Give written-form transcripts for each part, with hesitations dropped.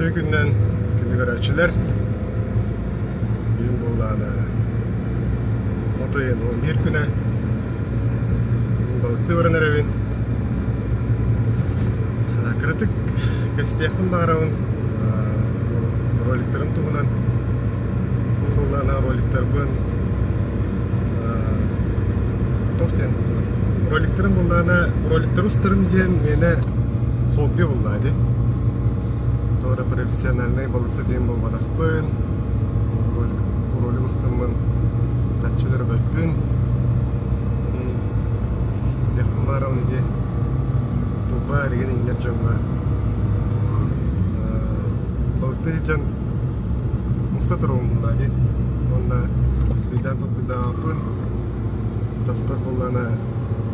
Алтı günden günü görevçiler gün bullana Otoyun 11 güne balıkta öğrenir evin kritik kestiyakın bağırağın roliklerin tuğunan bullana rolikler bugün tohtayan roliklerin bullana rolikler ustaırın diyen mene hobi bulladı Doğru profesyonelney balıkçı diyeyim bulmadak bugün rolik ustaımın kaççıları bölbün yakın var onu diye tuba деген иңер жонга balıkta hiçen usta turun bunlar diye onda bizden topunda altın taspar bullana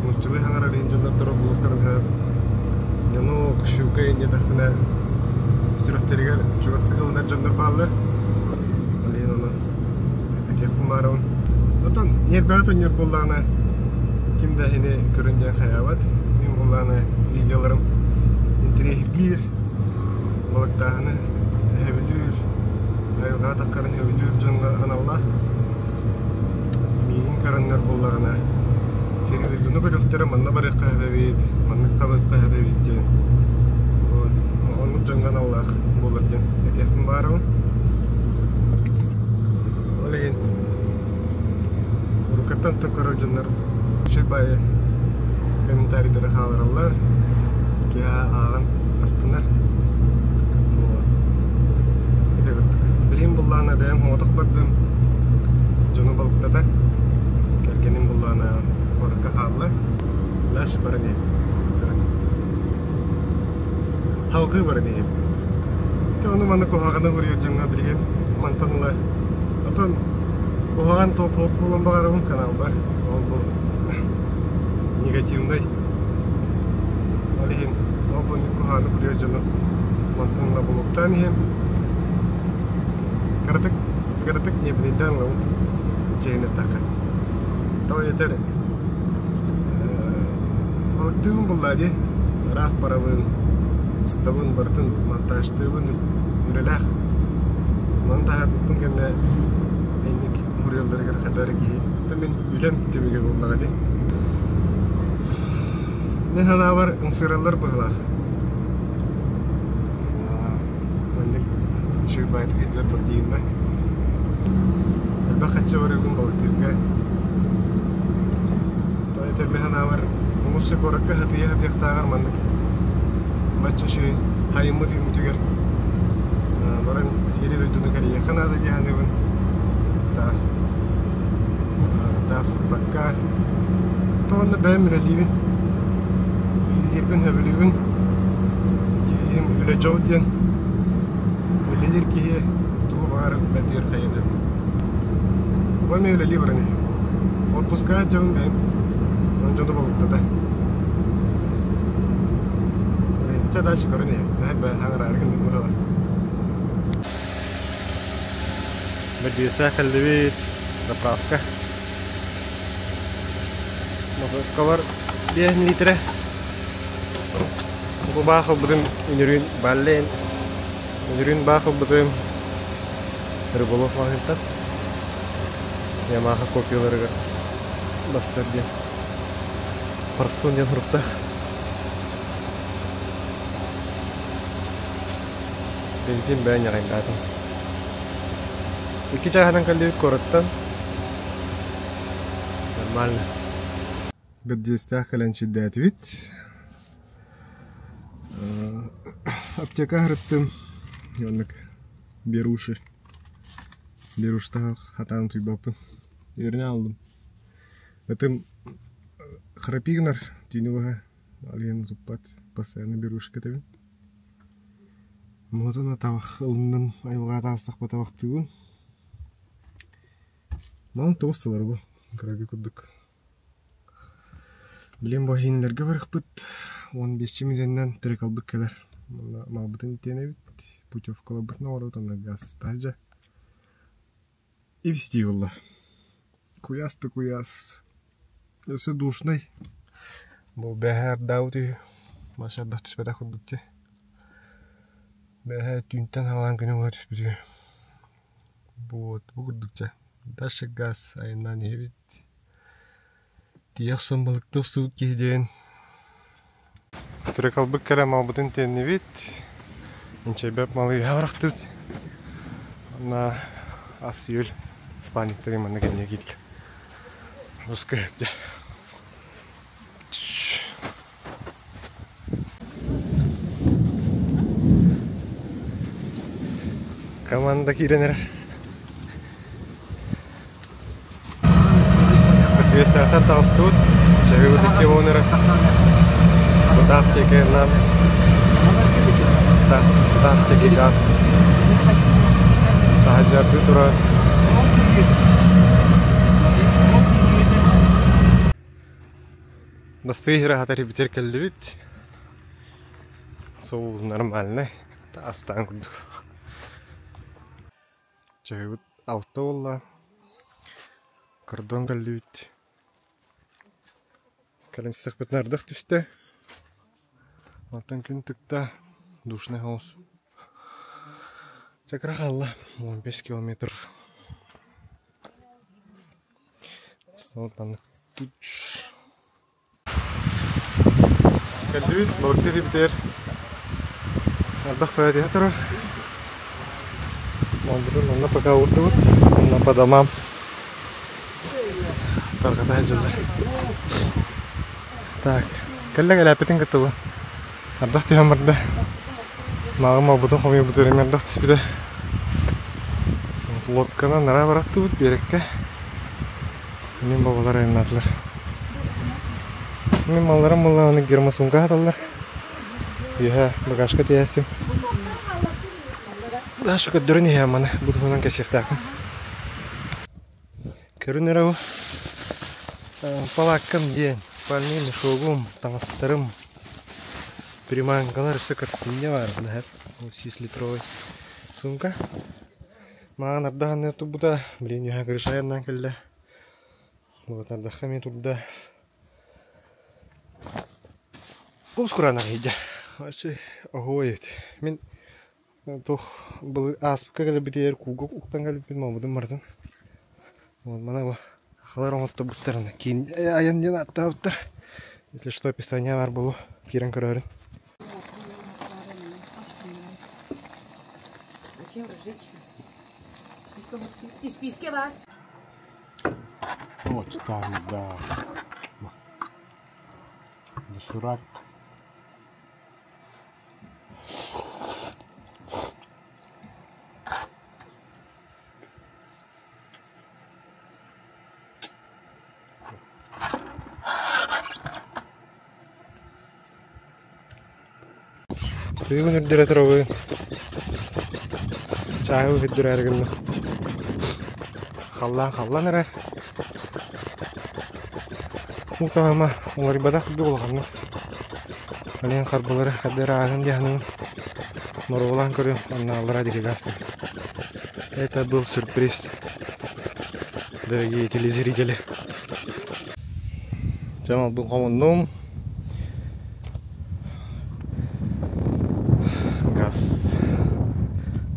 muççılığı hangar arayın jonda turu bulutların ha yanu kuşuka ince takına sürütteriger çuvastığı onlar jonda bağlar aliyin onu yakın var onu otan nerbeat on yok bullana kimde hini körünce hayavat min bullana videolarım intrihgir balıktağını hevilür ayılga takkarın hevilür jonga anallah minin körünler bullana sergildiğini görüktürüm manna barı kahveviyet manna kabul kahveviyet diye onu jonga anallah bulurken etiyakın var mı? Oleyin urukatan tukar jonlar şey bayi komentarları halırlar ki ağın astınlar bileyim bullana benim hoğduk baktım jonu balıkta da kerkenin bullana korka hallı laşı barı değil halkı barı değil onu manı kohağını vuruyor jonga bilgen mantanla otan kohağın topluk bulan bağırım kanal var ol bu negatifnday alihin ol bu kohağını vuruyor jonu mantanla buluktan hem Karatık nyebrinden lo cehine takkan tau yeter balıktığın bulladı rah paravın ustavın bartın montajtığın ürelah montaj bukun kenne endik muriyalları kadar ki temin ülem tümüge bulladı ne hana var ınsırallar buhlak şu bayat geçer perdiğimde elbakatça var gün balıktırka dolayı termihana var musu korakka hatiye tağar mandık maçça şey hayımı tüger baran yeri duyduğunu kari yakın adı cehennemin tağ sıppakka toğunda ben müreliyim ilgirgin hebiliyim gifiyim üle çoğudyen Lilir ki tuh bagar betir kaydı. Bu mevle libre ne? Отпуска canım ben. Önce de balıkta da. Çada çıkarı ne? Ne ben hangar argın bu kadar. Biasa kalbi zapravka. Masuk cover 10 litre. Bu bakal bugün ünürün balen Ürün bakal bugün ribolof mahirtat Yamaha kopyaları basar diye Parsun diye hurupta Benzin ben yakayım zaten İki cahadan kali korottan Normal Gıdcıstah kalan şiddet bit Apteka hırıttım Yonluk Beruş'ta hatan tuybapın Yerine aldım Batım Kharapignar Tini vaha Aliyan zuppat Pasayana Beruş katabin Muhtuna tavak ılındım Ayvağata astaq bata vakti bu Malın toğustalar bu Kıragi kudduk Bilem bu hinlerge varık bıt 15 milyondan Tırık albık kadar Malbıtın itene bit Путевкала быть на вороту на газ. Тазя. И вести его. Куяс-то куяс. Если душный. Был бехер даути. Машадда түспеда ходдукте. Бәһә түнтен алан күні бар түспүрү. Вот, бугурдукча. Даша газ айынан ебит. Тиях сомбалыкты суу кейден. Түрек албык кәлем албытын тенни бит. Инчебеп малы яврақтыр. Ана ас юл спаниктер иманы кәне келді. Русская әпте. Команда киренер. Ответственно толстут. Чаги вот эти вонеры. Тактики нам. Тактики газ. Таджар битура. Бастыгыра хатари битер келди бит. Сол нормальный. Астан курдук. Чайбыт алты болла. Кордон келди бит. Калемсек бит нардык түсте. Алтын күн тыкта душный хаус. Чакрахалла 15 километр. Столпаннык туч. Калдывит, бактери битер. Ардах радиатор. Мандырын пока урдут. По домам. Таргата жылдар. Так, каллага лапетин кетту. Ардах тиямарда. Мағыма бұдың қомей бұдырым ардах түспіді. Лодкана нара барақты бұд берекке. Мен бабалар айнатылар. Мен маларым мұлла оны гермосунға аталар. Еха багашқа тиясым. Дашы көддірін еха маны бұдығынан кәшектақым. Көрінер ау. Палаккам ден. Пальмин, шоғым, таңыстырым. Приманкалар сөкір не бар. 6 литровый сумка. Маған ардағаны тұбыда. Блин, еға кіріш айырнан келді. Вот ардаққа мен тұбыда. Бұл сұқырана кейді. Вообще, охой ет. Мен тоқ бұл аспыққа кәлі бітер куға ұқтан кәлі бітмау бұдың бардың. Мана бұл қалар оңытты бұттарына. Кейін аян ден атта бұттар. Если что, описание бар болу. Керен көрерін. И списки бар. Вот там, да. Доширак. Ты его не директоровый. Чаю хиддер әргінді. Қаллан әрі. Мұқтағама олар бада құдды болғанды. Әлен қарбылары қаддары ағын дияның нұрғылан көрі анна алыра деке гасты. Это был сюрприз, дорогие телезрители. Жамал бұл қомындым. Газ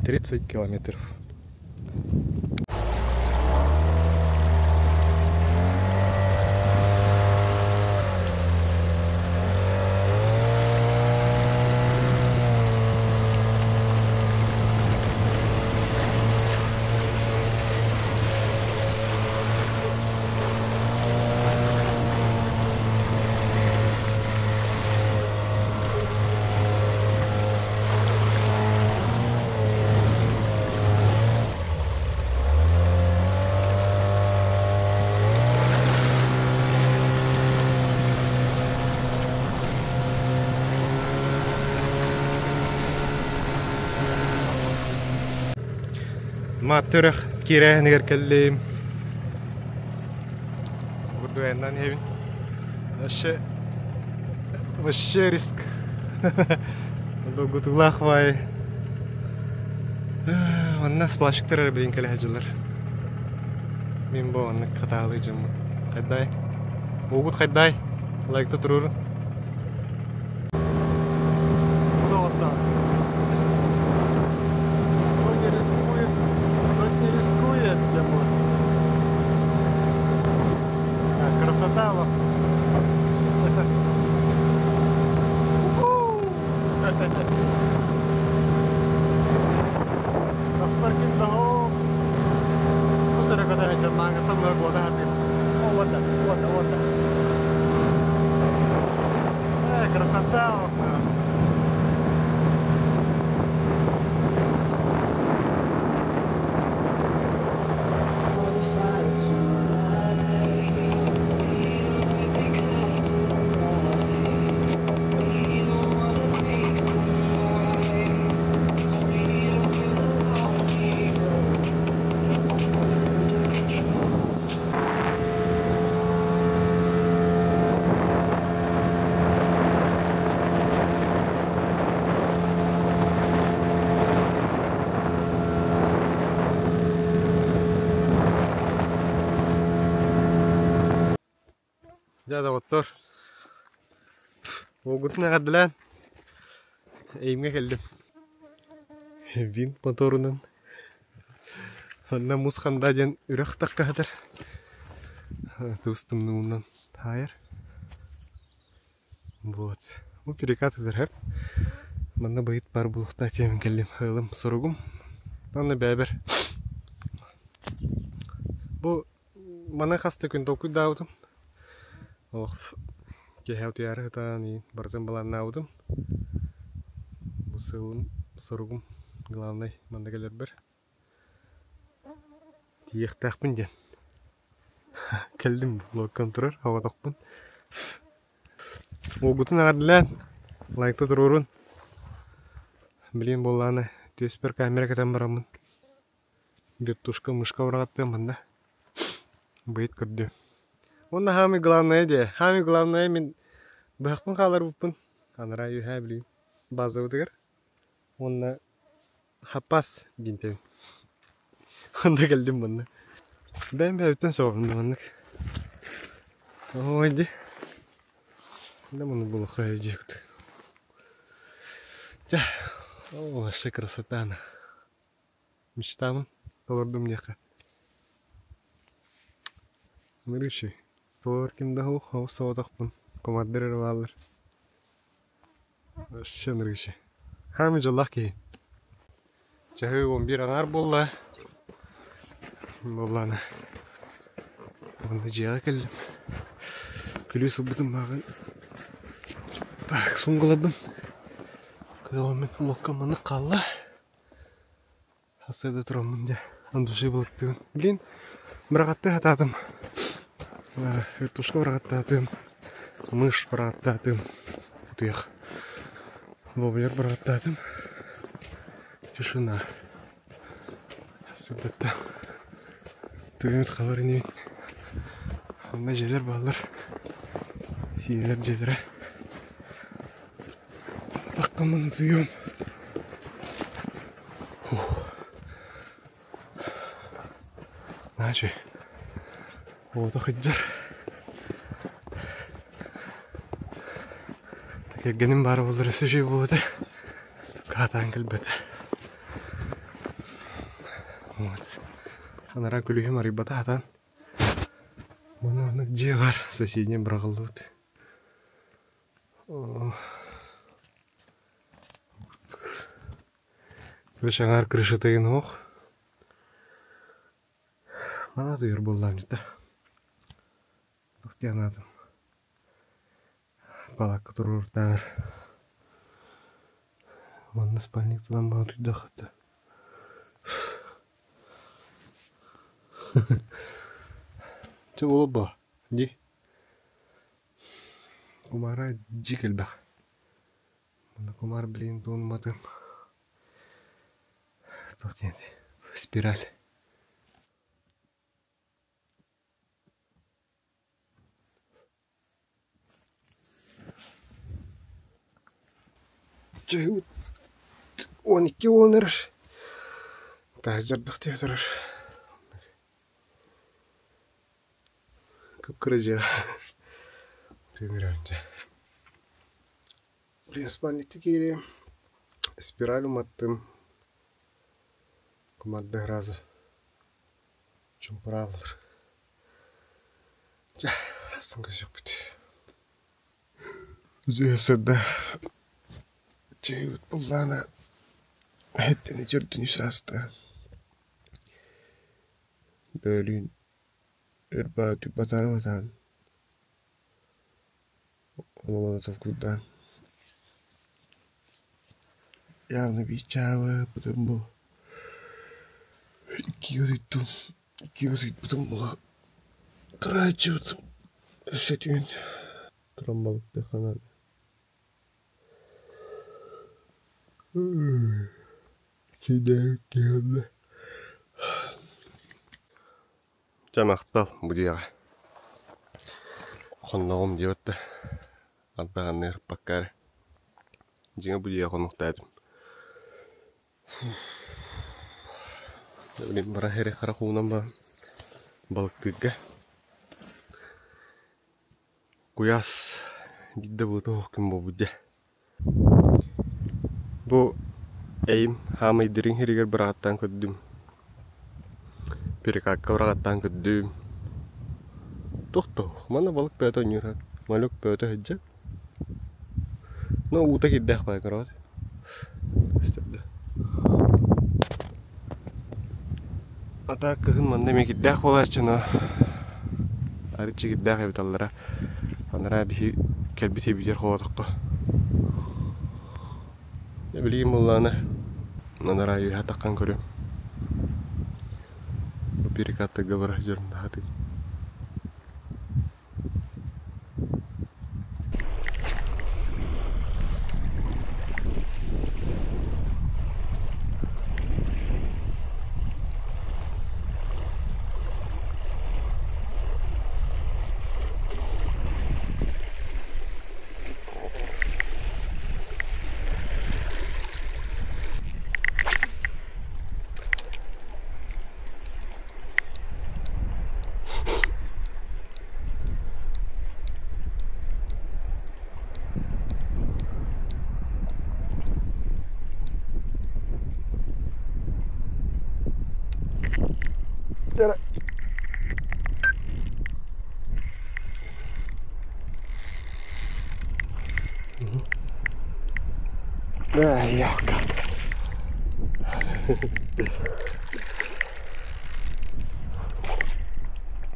30 километров. Матырых кирәһен гәркәллем. Буду яннан ебин. Вообще риск. Долго тулах вай. Анна сплашыктар белән кәлә җилләр. Мин бу аны каталы җым. Кайдай? Угут кайдай? Лайкта турыр. это. Таспаркин того. Посмотри, когда я манга там на года хаты. О, вот так. Красота. Жада оттор. Огутун агадылан. Эйимге келдим. Вин моторунан. Анна мусханда ден үрек таккадыр. Тустумнун унан хайыр. Вот. Bu перекатыдыр hep. Мана быйыт бар булукта темен келдим. Хылым суругум. Аны бәбер. Бу мана хасты күн токуй даудым. Ох, кехел тияры хытаан бартын балан наудым. Бу сылым суругум главный манда келер бер. Тиек тақпын ден. Келдим блок контролер, хава тақпын. Огутун агадылан, лайкты турурун. Билин болланы, төспер камера кетен барамын. Вертушка мышка урагаттым мында. Быйт көрдү. Онна хами главное де. Хами главное мен бахпын қалар бұппын. Анара юха білейін. База өтігер. Онна хапас бинтен. Онда келдім бұнны. Бән бәуттен соғымды бұннык. Ойди. Да мұны бұл қай жекті. Жа. О, вообще красота она. Мечтамын. Олырдым неқа. Мырыши. Тор кимде хау саудақпын. Командирер балыр. Вообще ныргыши. Хами жаллах кейін. Чахы 11 аңар болла. Болланы. Онда жиға келдім. Күлі сұбытым маған. Так, сұңғылабын. Кыдаумен локка маны қалла. Хасайды тұрамын де. Андуши болып түгін. Білін, бірағатты хатадым. Вертушка бірағаттатым. Мыш бірағаттатым. Тұяқ. Воблер бірағаттатым. Тишина. Сүрдетті. Түгімет қалар енеуін. Онда желер балыр. Сиелер желері. Таққамын тұйым. Начи. Вот хыджар. Так геним бар болар сөжі болды. Катан келбет. Вот. Анара күлігім арибата атан. Мұны онық же бар. Соседнен бірағылды өт. Көш аңар күріші тегін оқ. Мана дүйір болдам жеті. Тоқты янадым. Балақы тұрыр таңыр. Онны спальник тұлан бағын түйді қытты. Че болып ба? Не? Кумара жикел бақ. Мұны кумар білейін туынмадым. Тоқты енді. Спираль. Чай 12 оныр. Тағжырдық те тұрыр. Көп күрежі. Түймір önce. Принципальникті кейлі. Спираль ұматтым. Kumanda razı çumparalar. Ja, aslında çok kötü. Üzüyorsa da Чейут буллана хеттени жүрдүн үсаста. Бөлүн эрбаату батааватан. Ололотов кудан. Явно бичава, потом был. Киоту, потом было. Трачут. Сетюн. Трамбал дехана. Чидаю киодла. Жамақтал будияға. Қоннағым дейотты. Антаған нер паккары. Жеңе будияға қонуқтадым. Блин, бара хере қарақуынан ба. Балықтыға. Куяс. Бидді бұты оқым бұл бұдде. Бұл әйім хамайдырың херегер бірағаттан көддім. Перекакка бірағаттан көддім. Тоқты, мана балық бәті ойнырға. Малюк бәті хөджі. Но ута киддәқ бай қарауды. Істерді. Ата кығын манда мен киддәқ болашчыны. Арычы киддәқ әбіт аллара. Анара бихи кәлбіте бітер қоладыққа. Білейім болланы. Анара үйе таққан көрем. Бұл перекаттыға бара жүрінді хаты. Яка.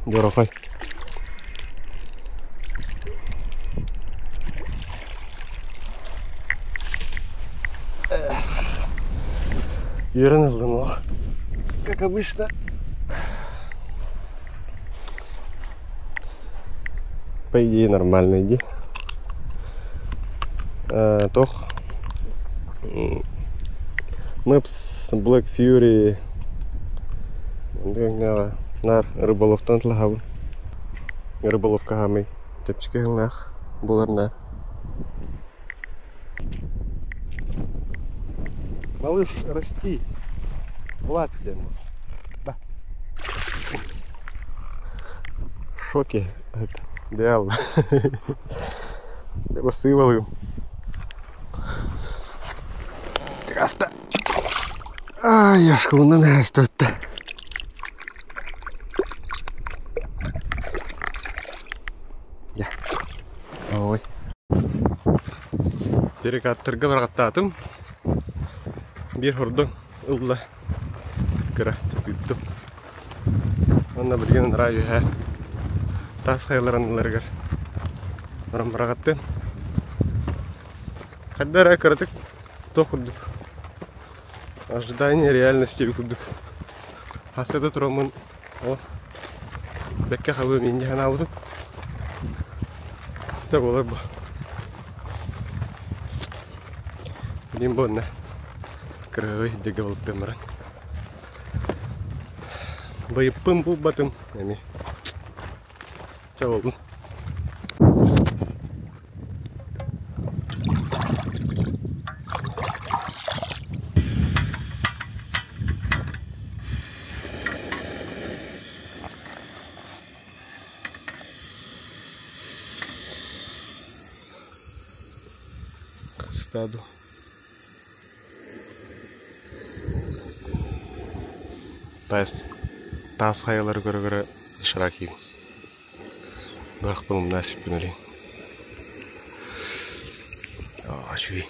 Дорогой. Вернулся, как обычно. По идее нормально иди. Тох. Мэпс Black Fury. Нар рыболовтан тылахабын. Рыболовка хамай. Тепчике хыңнах. Буларна. Малыш, расти. Влад тебе. Да. В шоке. Это идеально. Я посывал. Каста. Я шкуна на что-то. Я. Ой. Перекаттырга баргаттатым. Бир хордон улла. Кыра түттүп. Анда билген райы тас хайларанларга. Барам баргаттым. Хаддара кырдык. Тохудук. Ожидание реальности кудук. Хасада турамын. О. Бекке хабы менде хана аудым. Так олар ба. Билим бонна. Крой деге болуп темран. Байыппым бул батым. Эми. Чаболдум. Кастаду. Тас хайалар көрө шыраки. Бак бул насип күнөлү. Шуй.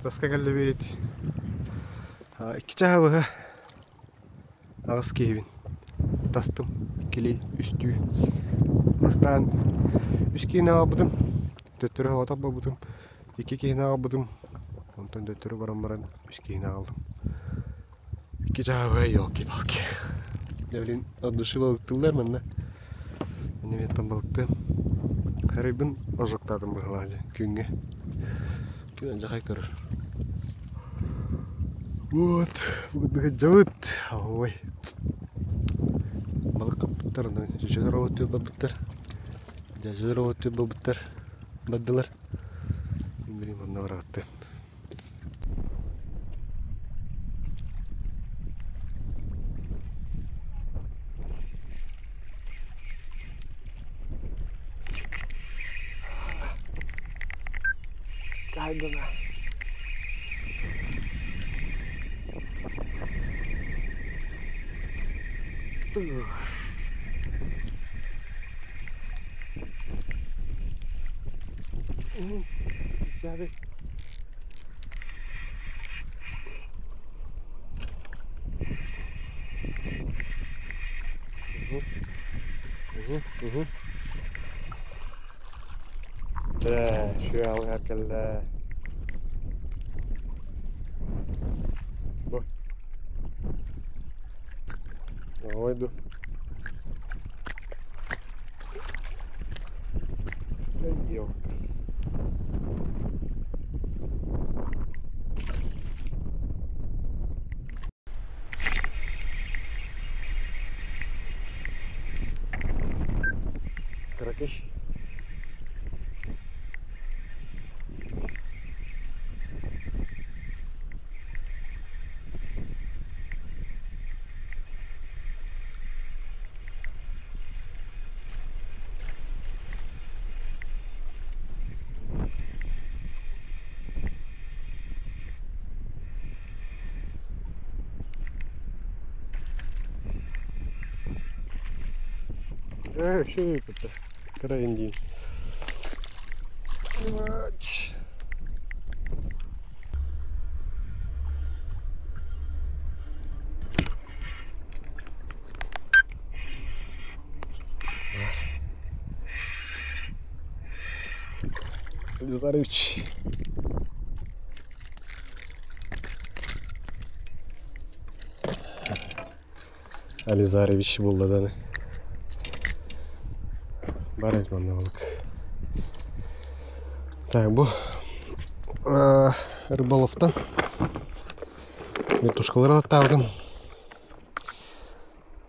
таска галлебейт. Iki çahavıha ağız keyvin. Tastım ikili üstü. Baştan üç keyini aldım. Dötürü havada babıdım. İki keyini aldım. Ondan dötürü baran üç keyini aldım. İki çahavıha yok ki bak. Devlin adışı balıktılar bende. Benim yetten balıktım. Her gün ojukladım bu halde günge. Gün önce kaykırır. Вот, вот, ой. Balık kapıtlar, cüceler otuyor babıtlar. Cüceler otuyor babıtlar. Baddılar. Bilmiyorum onunla var attı. Haydi lan. Sabe? Да, şu al herkelle. Bu. Oydu. Yok. Каракеш. Şey yaptı. Karayindi. Aç. Zaryć. Ali Zarevich buldu da ne? Барать вам на волк. Так, bu рыболовтан вертушкалар аттардым.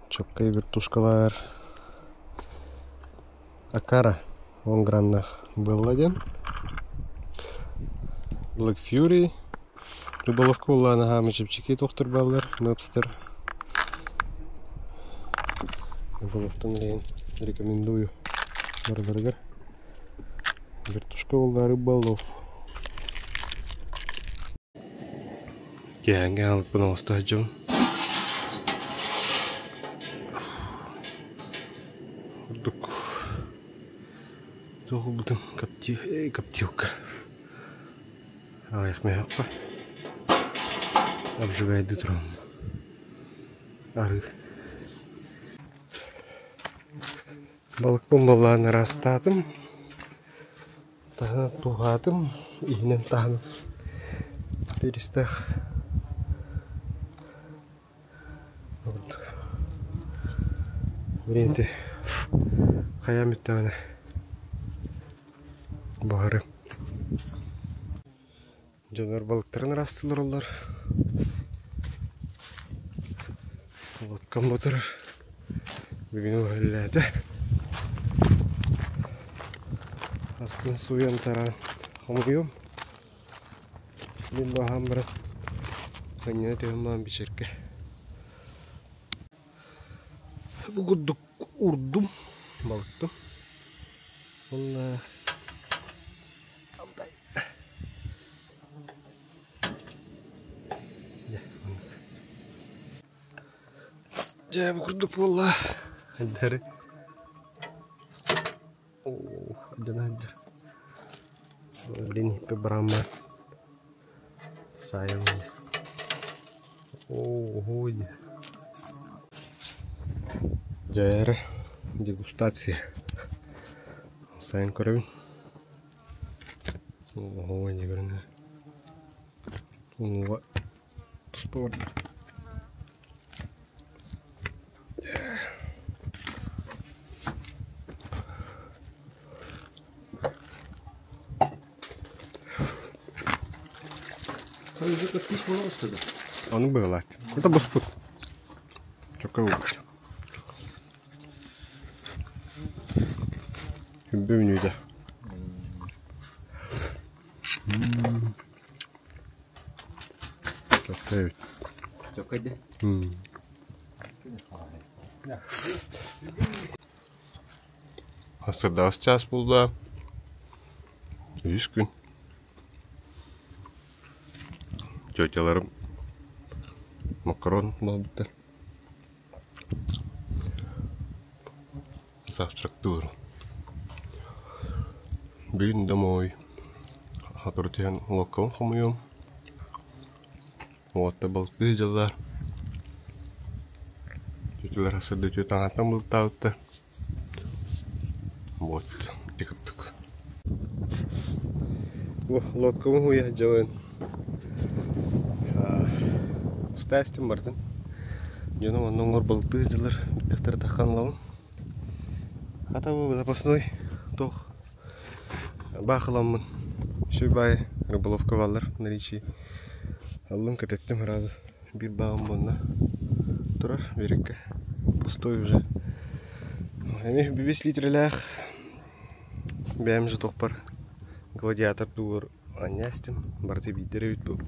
Чоккай вертушкалар Акара 10 граннах был Black Fury рыболовка улланы хамы чепчики тоқтыр балдар, Нобстер. Рыболовтан лейн рекомендую. Бардаргар. Вертушка улла рыболов. Кеанге алып бұны осты ажым. Урдук. Зоғыл бұдың каптилка. Аяқ мәйаққа. Обжигайды тұрам. Ары. Balık bombalarını rastladım. Daha tuhadım. İğnen tahanım. Перестах. Варианты. Хаямит тана. Бары. Жанар балыктарын растылар олар. Вот компьютер. Бүгін өледі. Астын суян таран хомгием. Мен бағам брат. Санина тегімбан бичерке. Бүгүддік урдум балыктым. Онна алдай. Жай бүгүддік болла. Хаддары. О, хаддана хаддар. Блин, пебрама. Сайын. Ого. Жайры дегустация. Сайын көрөбүн. Ого, не көрүнө. Ого. Спорт. Как письмо что-то. Он был. Это боспут. Чока выбрать. Любимый, да. Чока. Чока, да? Асырда час булда. 3 күн. Тетяларым макарон болбуттар. Завтрак туру. Бүгүн домой. Хатыртен локон хомуем. Вот балты жылдар. Тетялар асырда тетаңатан бултаутта. Вот, тикоптук. Во, лодкамы хуя жабын. Стастим бардын. Жана онун балты жылар биттер таханлабын. Атабы запасной тох. Бахыламын. Шөйбай рыболовка баллар на речи. Аллым кететтим разы. Бир багым болна. Турар берекке. Пустой уже. Эми 5 литрлях. Бәм же тохпар. Гладиатор дуыр анястим. Барты биттері бит бұл.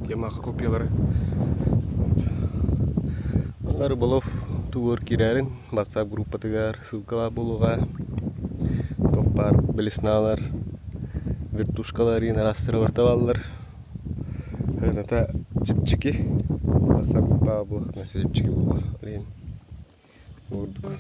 Ямаха копиялары. Рыболов туыр кирәрін. WhatsApp группатыгар. Ссылкалар болуға. Тохпар белесналар. Вертушкалар ен арастыры бартавалар. Хыната чипчики. WhatsApp группа болуқ. Нәсе чипчики болуға. Лейн. Ордық.